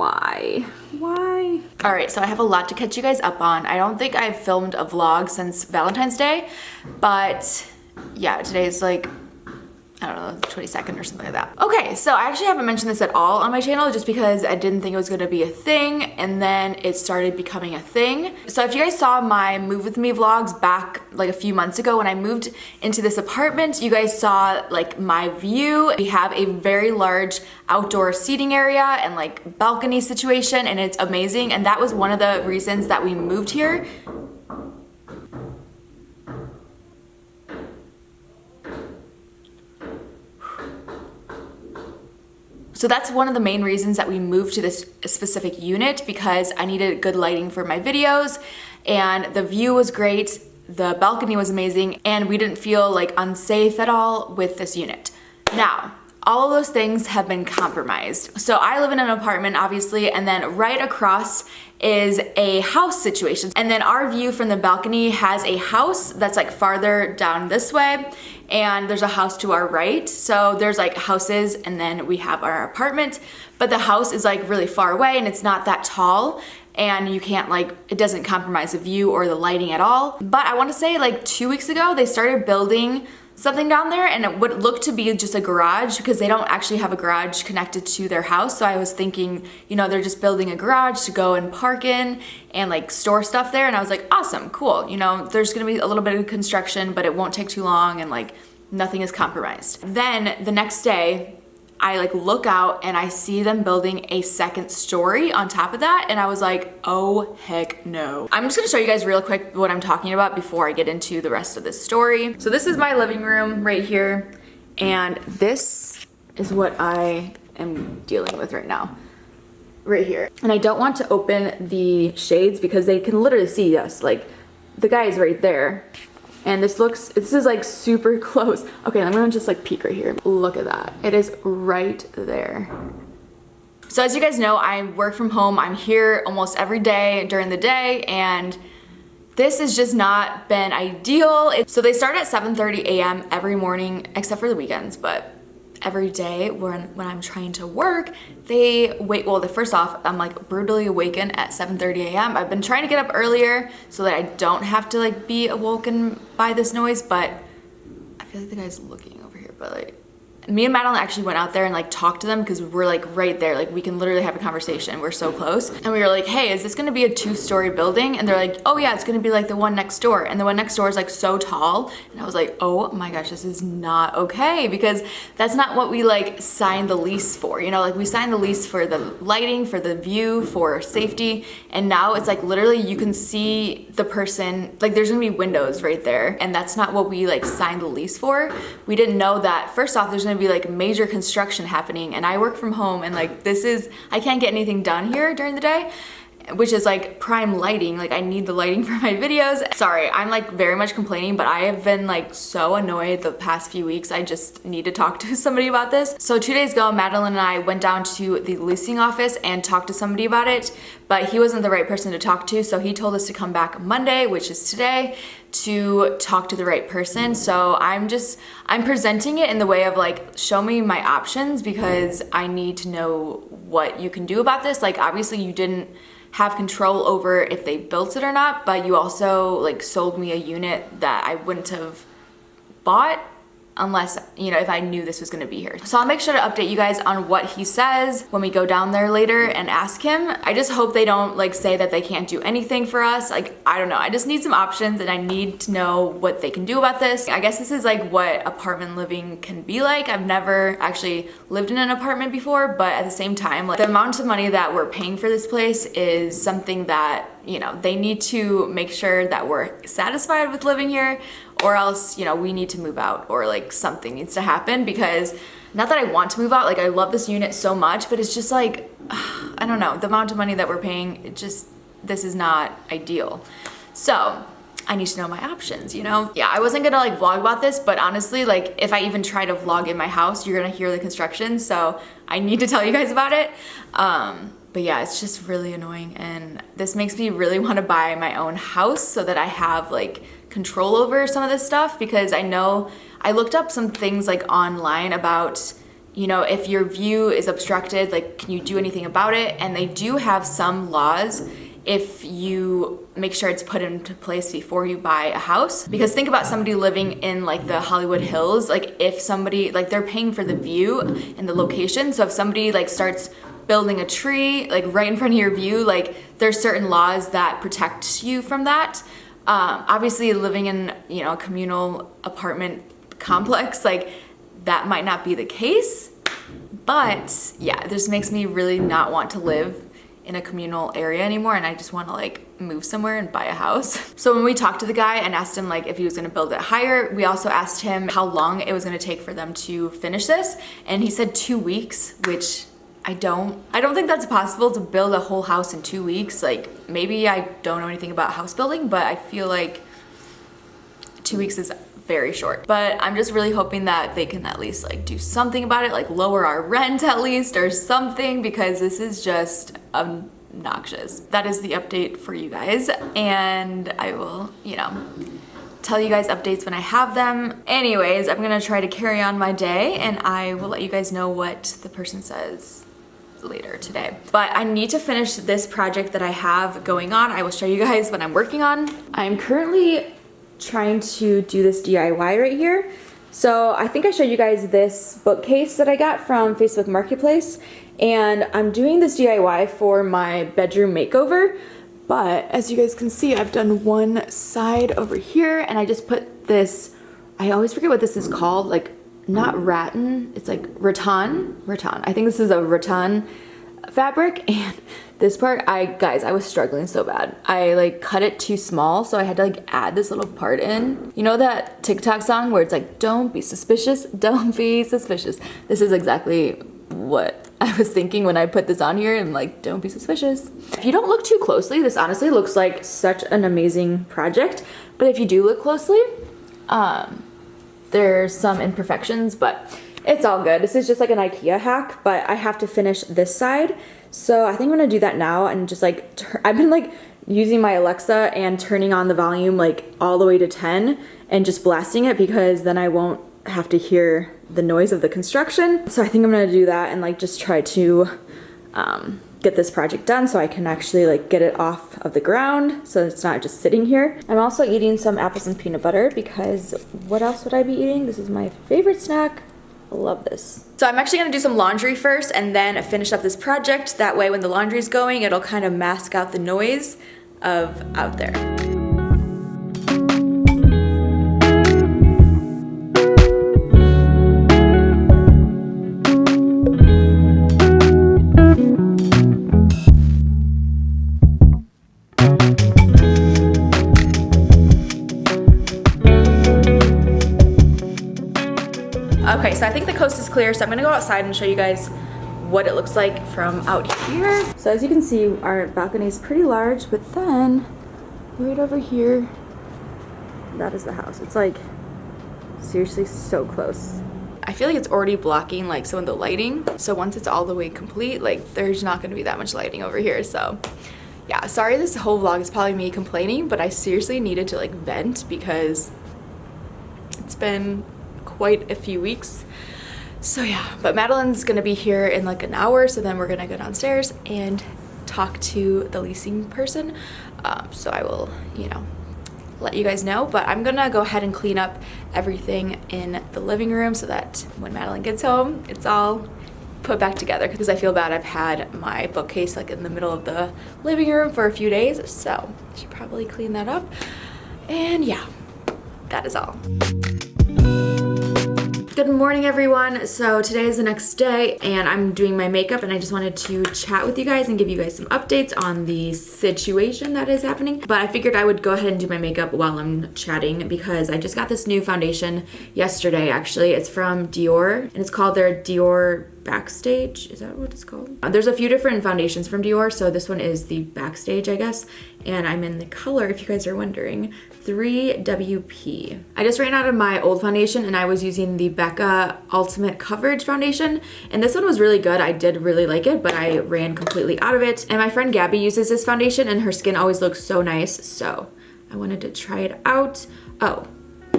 Why? All right, so I have a lot to catch you guys up on. I don't think I've filmed a vlog since Valentine's Day, but yeah, today's like, I don't know, 22nd or something like that. Okay, so I actually haven't mentioned this at all on my channel just because I didn't think it was gonna be a thing, and then it started becoming a thing. So if you guys saw my Move With Me vlogs back like a few months ago when I moved into this apartment, you guys saw like my view. We have a very large outdoor seating area and like balcony situation, and it's amazing. And that was one of the reasons that we moved here. So that's one of the main reasons that we moved to this specific unit, because I needed good lighting for my videos, and the view was great, the balcony was amazing, and we didn't feel like unsafe at all with this unit. Now, all of those things have been compromised. So I live in an apartment, obviously, and then right across is a house situation. And then our view from the balcony has a house that's like farther down this way, and there's a house to our right. So there's like houses, and then we have our apartment, but the house is like really far away and it's not that tall, and you can't like, it doesn't compromise the view or the lighting at all. But I wanna say like 2 weeks ago, they started building something down there, and it would look to be just a garage because they don't actually have a garage connected to their house. So I was thinking, you know, they're just building a garage to go and park in and like store stuff there. And I was like, awesome, cool. You know, there's gonna be a little bit of construction, but it won't take too long, and like nothing is compromised. Then the next day, I like look out and I see them building a second story on top of that, and I was like, oh heck no. I'm just gonna show you guys real quick what I'm talking about before I get into the rest of this story. So this is my living room right here, and this is what I am dealing with right now, right here. And I don't want to open the shades because they can literally see us. Like, the guy is right there. And this is like super close. Okay, I'm gonna just like peek right here. Look at that. It is right there. So as you guys know, I work from home. I'm here almost every day during the day, and this has just not been ideal. So they start at 7:30 a.m. every morning, except for the weekends, but every day when I'm trying to work, they wait. Well, first off, I'm like brutally awakened at 7:30 a.m. I've been trying to get up earlier so that I don't have to like be awoken by this noise, but I feel like the guy's looking over here. But like, me and Madeline actually went out there and like talked to them because we're like right there. Like, we can literally have a conversation. We're so close. And we were like, hey, is this gonna be a 2-story building? And they're like, oh yeah, it's gonna be like the one next door. And the one next door is like so tall. And I was like, oh my gosh, this is not okay, because that's not what we like signed the lease for. You know, like we signed the lease for the lighting, for the view, for safety. And now it's like literally you can see the person, like there's gonna be windows right there. And that's not what we like signed the lease for. We didn't know that. First off, there's gonna be like major construction happening, and I work from home, and like I can't get anything done here during the day, which is like prime lighting. Like, I need the lighting for my videos. Sorry, I'm like very much complaining, but I have been like so annoyed the past few weeks. I just need to talk to somebody about this. So 2 days ago, Madeline and I went down to the leasing office and talked to somebody about it, but he wasn't the right person to talk to. So he told us to come back Monday, which is today, to talk to the right person. So I'm presenting it in the way of like, show me my options, because I need to know what you can do about this. Like, obviously you didn't have control over if they built it or not, but you also like sold me a unit that I wouldn't have bought unless, you know, if I knew this was gonna be here. So I'll make sure to update you guys on what he says when we go down there later and ask him. I just hope they don't like say that they can't do anything for us. Like, I don't know, I just need some options, and I need to know what they can do about this. I guess this is like what apartment living can be like. I've never actually lived in an apartment before, but at the same time, like, the amount of money that we're paying for this place is something that, you know, they need to make sure that we're satisfied with living here, or else, you know, we need to move out, or like something needs to happen. Because not that I want to move out, like I love this unit so much, but it's just like, I don't know, the amount of money that we're paying, this is not ideal. So I need to know my options, you know? Yeah, I wasn't gonna like vlog about this, but honestly, like if I even try to vlog in my house, you're gonna hear the construction, so I need to tell you guys about it. But yeah, it's just really annoying, and this makes me really want to buy my own house so that I have like control over some of this stuff, because I know I looked up some things like online about, you know, if your view is obstructed, like, can you do anything about it? And they do have some laws if you make sure it's put into place before you buy a house. Because think about somebody living in like the Hollywood Hills, like if somebody, like they're paying for the view and the location. So if somebody like starts building a tree like right in front of your view, like there's certain laws that protect you from that. Obviously living in, you know, a communal apartment complex, like that might not be the case, but yeah, this makes me really not want to live in a communal area anymore, and I just want to like move somewhere and buy a house. So when we talked to the guy and asked him like if he was going to build it higher, we also asked him how long it was going to take for them to finish this, and he said 2 weeks, which I don't think that's possible to build a whole house in 2 weeks. Like maybe I don't know anything about house building, but I feel like 2 weeks is very short. But I'm just really hoping that they can at least like do something about it, like lower our rent at least or something, because this is just obnoxious. That is the update for you guys, and I will, you know, tell you guys updates when I have them. Anyways, I'm gonna try to carry on my day, and I will let you guys know what the person says later today. But I need to finish this project that I have going on. I will show you guys what I'm working on. I'm currently trying to do this DIY right here. So I think I showed you guys this bookcase that I got from Facebook Marketplace, and I'm doing this DIY for my bedroom makeover. But as you guys can see, I've done one side over here, and I just put this, I always forget what this is called, like not rattan, it's like rattan. I think this is a rattan fabric, and this part, guys, I was struggling so bad. I like cut it too small, so I had to like add this little part in. You know that TikTok song where it's like, don't be suspicious, don't be suspicious. This is exactly what I was thinking when I put this on here, and like, don't be suspicious. If you don't look too closely, this honestly looks like such an amazing project. But if you do look closely, there's some imperfections, but it's all good. This is just like an IKEA hack, but I have to finish this side. So I think I'm gonna do that now, and just like, I've been like using my Alexa and turning on the volume like all the way to 10 and just blasting it, because then I won't have to hear the noise of the construction. So I think I'm gonna do that and like just try to get this project done so I can actually like get it off of the ground so it's not just sitting here. I'm also eating some apples and peanut butter, because what else would I be eating? This is my favorite snack. I love this. So I'm actually gonna do some laundry first and then finish up this project. That way when the laundry's going, it'll kind of mask out the noise of out there. Okay, so I think the coast is clear, so I'm gonna go outside and show you guys what it looks like from out here. So as you can see, our balcony is pretty large, but then right over here, that is the house. It's like seriously so close. I feel like it's already blocking like some of the lighting. So once it's all the way complete, like there's not gonna be that much lighting over here. So yeah, sorry this whole vlog is probably me complaining, but I seriously needed to like vent because it's been quite a few weeks. So yeah, but Madeline's gonna be here in like an hour, so then we're gonna go downstairs and talk to the leasing person. So I will, you know, let you guys know, but I'm gonna go ahead and clean up everything in the living room so that when Madeline gets home, it's all put back together, because I feel bad. I've had my bookcase like in the middle of the living room for a few days, so I should probably clean that up. And yeah, that is all. Good morning, everyone. So today is the next day and I'm doing my makeup, and I just wanted to chat with you guys and give you guys some updates on the situation that is happening. But I figured I would go ahead and do my makeup while I'm chatting, because I just got this new foundation yesterday, actually. It's from Dior, and it's called their Dior Backstage. Is that what it's called? There's a few different foundations from Dior, so this one is the Backstage, I guess. And I'm in the color, if you guys are wondering, 3WP. I just ran out of my old foundation and I was using the Becca Ultimate Coverage Foundation, and this one was really good. I did really like it, but I ran completely out of it. And my friend Gabby uses this foundation and her skin always looks so nice, so I wanted to try it out. Oh,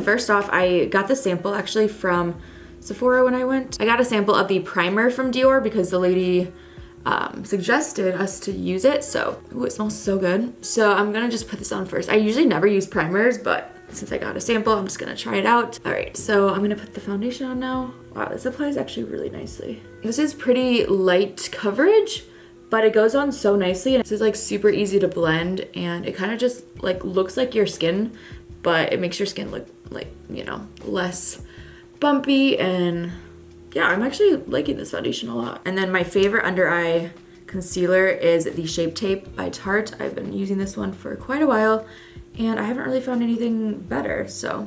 first off, I got the sample actually from Sephora when I went. I got a sample of the primer from Dior because the lady suggested us to use it. So, ooh, it smells so good. So I'm gonna just put this on first. I usually never use primers, but since I got a sample, I'm just gonna try it out. All right, so I'm gonna put the foundation on now. Wow, this applies actually really nicely. This is pretty light coverage, but it goes on so nicely. This is like super easy to blend, and it kind of just like looks like your skin, but it makes your skin look like, you know, less bumpy. And yeah, I'm actually liking this foundation a lot. And then my favorite under eye concealer is the Shape Tape by Tarte. I've been using this one for quite a while, and I haven't really found anything better, so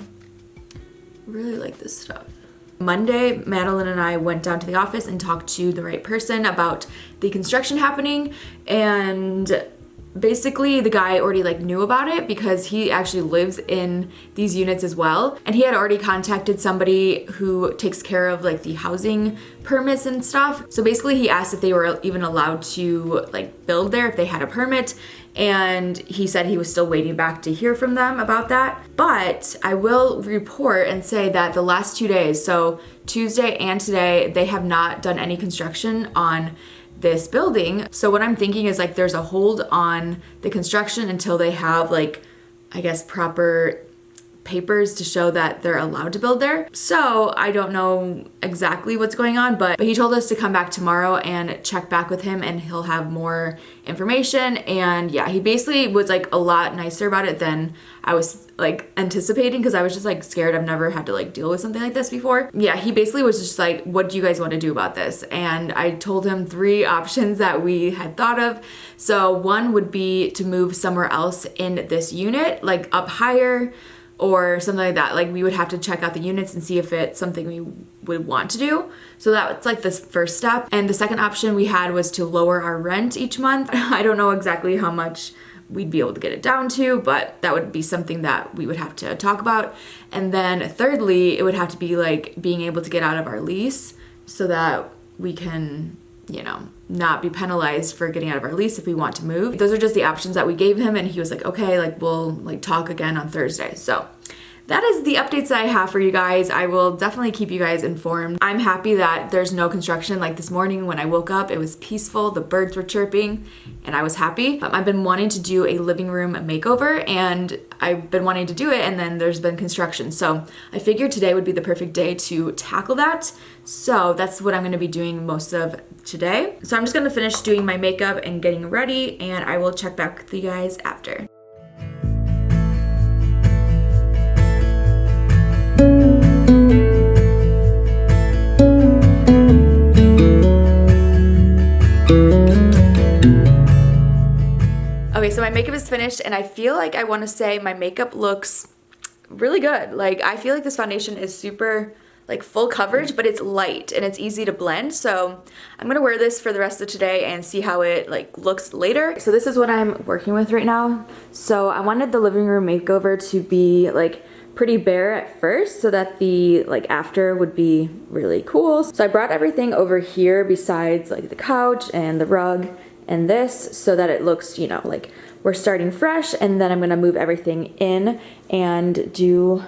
really like this stuff. Monday, Madeline and I went down to the office and talked to the right person about the construction happening, and basically the guy already like knew about it because he actually lives in these units as well, and he had already contacted somebody who takes care of like the housing permits and stuff. So basically he asked if they were even allowed to like build there, if they had a permit, and he said he was still waiting back to hear from them about that. But I will report and say that the last 2 days, so Tuesday and today, they have not done any construction on this building. So what I'm thinking is like there's a hold on the construction until they have like, I guess, proper papers to show that they're allowed to build there. So I don't know exactly what's going on, but he told us to come back tomorrow and check back with him, and he'll have more information. And yeah, he basically was like a lot nicer about it than I was like anticipating, because I was just like scared. I've never had to like deal with something like this before. Yeah, he basically was just like, what do you guys want to do about this? And I told him 3 options that we had thought of. So one would be to move somewhere else in this unit, like up higher or something like that. Like we would have to check out the units and see if it's something we would want to do. So that's like the first step. And the second option we had was to lower our rent each month. I don't know exactly how much we'd be able to get it down to, but that would be something that we would have to talk about. And then thirdly, it would have to be like being able to get out of our lease so that we can, you know, not be penalized for getting out of our lease if we want to move. Those are just the options that we gave him, and he was like, okay, like we'll like talk again on Thursday. So that is the updates that I have for you guys. I will definitely keep you guys informed. I'm happy that there's no construction. Like this morning when I woke up, it was peaceful, the birds were chirping, and I was happy. I've been wanting to do a living room makeover, and I've been wanting to do it, and then there's been construction. So I figured today would be the perfect day to tackle that. So that's what I'm gonna be doing most of today. So I'm just gonna finish doing my makeup and getting ready, and I will check back with you guys after. Okay, so my makeup is finished, and I feel like I want to say my makeup looks really good. Like I feel like this foundation is super like full coverage, but it's light and it's easy to blend. So I'm gonna wear this for the rest of today and see how it like looks later. So this is what I'm working with right now. So I wanted the living room makeover to be like pretty bare at first so that the like after would be really cool. So I brought everything over here besides like the couch and the rug and this, so that it looks, you know, like we're starting fresh. And then I'm gonna move everything in and do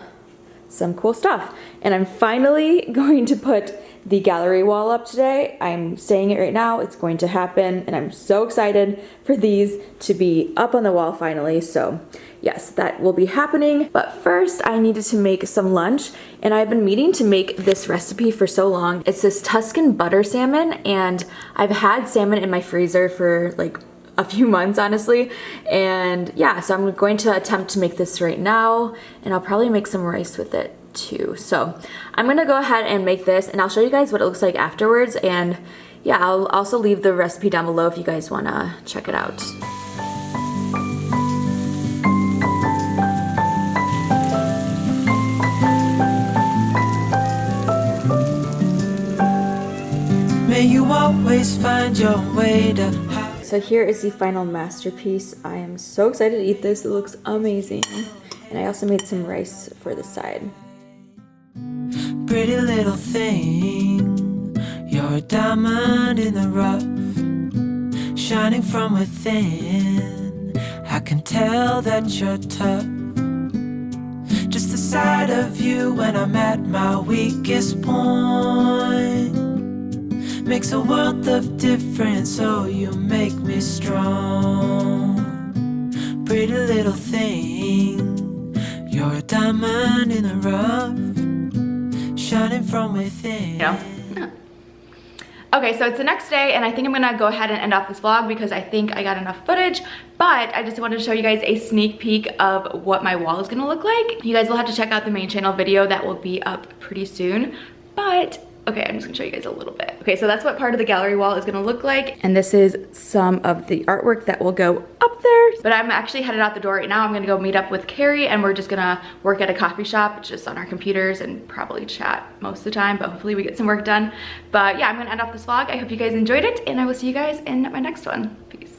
some cool stuff. And I'm finally going to put the gallery wall up today. I'm saying it right now, it's going to happen, and I'm so excited for these to be up on the wall finally. So yes, that will be happening. But first I needed to make some lunch, and I've been meaning to make this recipe for so long. It's this Tuscan butter salmon, and I've had salmon in my freezer for like a few months, honestly. And yeah, so I'm going to attempt to make this right now, and I'll probably make some rice with it too. So I'm gonna go ahead and make this, and I'll show you guys what it looks like afterwards. And yeah, I'll also leave the recipe down below if you guys wanna check it out. May you always find your way to. So here is the final masterpiece. I am so excited to eat this. It looks amazing. And I also made some rice for the side. Pretty little thing, you're a diamond in the rough, shining from within. I can tell that you're tough, just the side of you when I'm at my weakest point. Makes a world of difference, so you make me strong. Pretty little thing, you're a diamond in the rough, shining from within. Yeah. Okay, so it's the next day and I think I'm gonna go ahead and end off this vlog because I think I got enough footage, but I just wanted to show you guys a sneak peek of what my wall is gonna look like. You guys will have to check out the main channel video that will be up pretty soon, but okay, I'm just gonna show you guys a little bit. Okay, so that's what part of the gallery wall is gonna look like. And this is some of the artwork that will go up there. But I'm actually headed out the door right now. I'm gonna go meet up with Carrie and we're just gonna work at a coffee shop just on our computers and probably chat most of the time, but hopefully we get some work done. But yeah, I'm gonna end off this vlog. I hope you guys enjoyed it and I will see you guys in my next one. Peace.